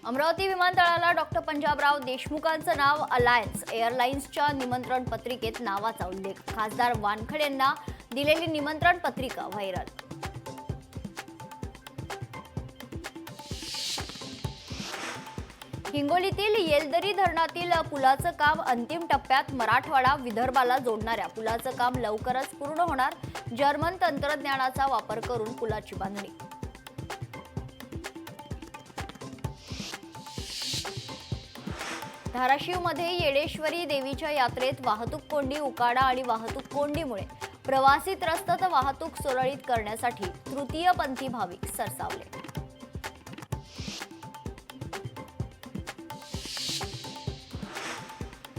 अमरावती विमानतळाला डॉक्टर पंजाबराव देशमुखांचं नाव अलायन्स एअरलाइन्सच्या निमंत्रण पत्रिकेत नावाचा उल्लेख. खासदार वानखडे यांना दिलेली निमंत्रण पत्रिका व्हायरल. हिंगोलीतील येलदरी धरणातील पुलाचं काम अंतिम टप्प्यात. मराठवाडा विदर्भाला जोडणाऱ्या पुलाचं काम लवकरच पूर्ण होणार. जर्मन तंत्रज्ञानाचा वापर करून पुलाची बांधणी. धाराशिवमध्ये येडेश्वरी देवीच्या यात्रेत वाहतूक कोंडी. उकाडा आणि वाहतूक कोंडीमुळे प्रवासी त्रस्त तर वाहतूक सुरळीत करण्यासाठी तृतीयपंथी भाविक सरसावले.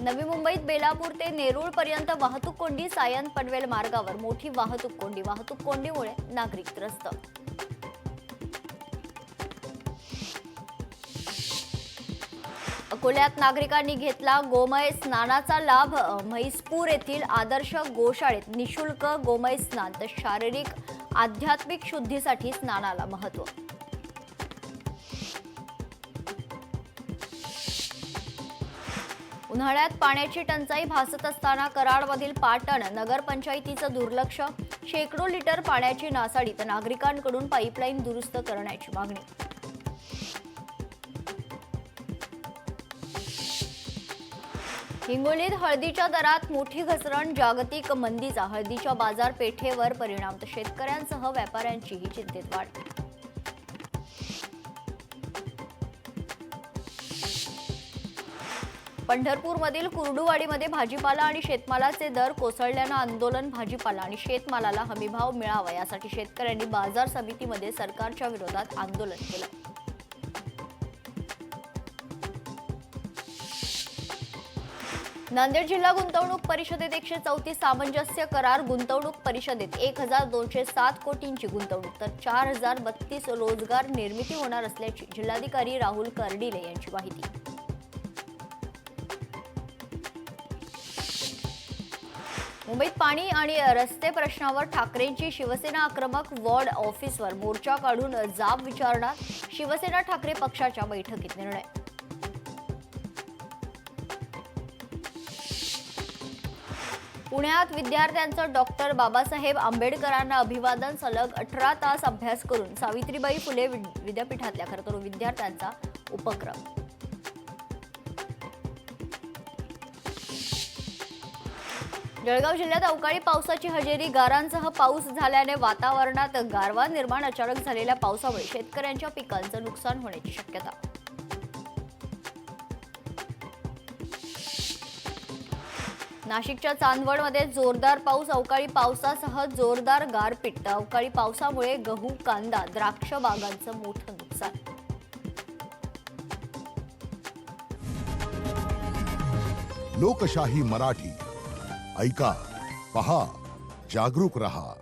नवी मुंबईत बेलापूर ते नेरूळ पर्यंत वाहतूक कोंडी. सायन पनवेल मार्गावर मोठी वाहतूक कोंडी. वाहतूक कोंडीमुळे नागरिक त्रस्त. अकोल्यात नागरिकांनी घेतला गोमय स्नानाचा लाभ. म्हैसपूर येथील आदर्श गोशाळेत निशुल्क गोमय स्नान. तर शारीरिक आध्यात्मिक शुद्धीसाठी स्नानाला महत्त्व. उन्हाळ्यात पाण्याची टंचाई भासत असताना कराडमधील पाटण नगरपंचायतीचं दुर्लक्ष. शेकडो लिटर पाण्याची नासाडी. तर नागरिकांकडून पाईपलाईन दुरुस्त करण्याची मागणी. हिंगोलीत हळदीच्या दरात मोठी घसरण. जागतिक मंदीचा हळदीच्या बाजारपेठेवर परिणाम. तर शेतकऱ्यांसह व्यापाऱ्यांचीही चिंतेत वाढ. पंढरपूरमधील कुर्डुवाडीमध्ये भाजीपाला आणि शेतमालाचे दर कोसळल्यानं आंदोलन. भाजीपाला आणि शेतमालाला हमीभाव मिळावा यासाठी शेतकऱ्यांनी बाजार समितीमध्ये सरकारच्या विरोधात आंदोलन केलं. नांदेड जिल्हा गुंतवणूक परिषदेत 134 सामंजस्य करार. गुंतवणूक परिषदेत 1207 कोटींची गुंतवणूक. तर 4032 रोजगार निर्मिती होणार असल्याची जिल्हाधिकारी राहुल कर्डिले यांची माहिती. मुंबईत पाणी आणि रस्ते प्रश्नावर ठाकरेंची शिवसेना आक्रमक. वॉर्ड ऑफिसवर मोर्चा काढून जाब विचारणार. शिवसेना ठाकरे पक्षाच्या बैठकीत निर्णय. पुण्यात विद्यार्थ्यांचं डॉक्टर बाबासाहेब आंबेडकरांना अभिवादन. सलग 18 तास अभ्यास करून सावित्रीबाई फुले विद्यापीठातल्या खरतर विद्यार्थ्यांचा उपक्रम. जळगाव जिल्ह्यात अवकाळी पावसाची हजेरी. गारांसह पाऊस झाल्याने वातावरणात गारवा निर्माण. अचानक झालेल्या पावसामुळे शेतकऱ्यांच्या पिकांचं नुकसान होण्याची शक्यता. नाशिकच्या चांदवडमध्ये जोरदार पाऊस. अवकाळी पावसासह जोरदार गारपीट. अवकाळी पावसामुळे गहू, कांदा, द्राक्ष बागांचं मोठं नुकसान. लोकशाही मराठी ऐका, पहा, जागरूक रहा.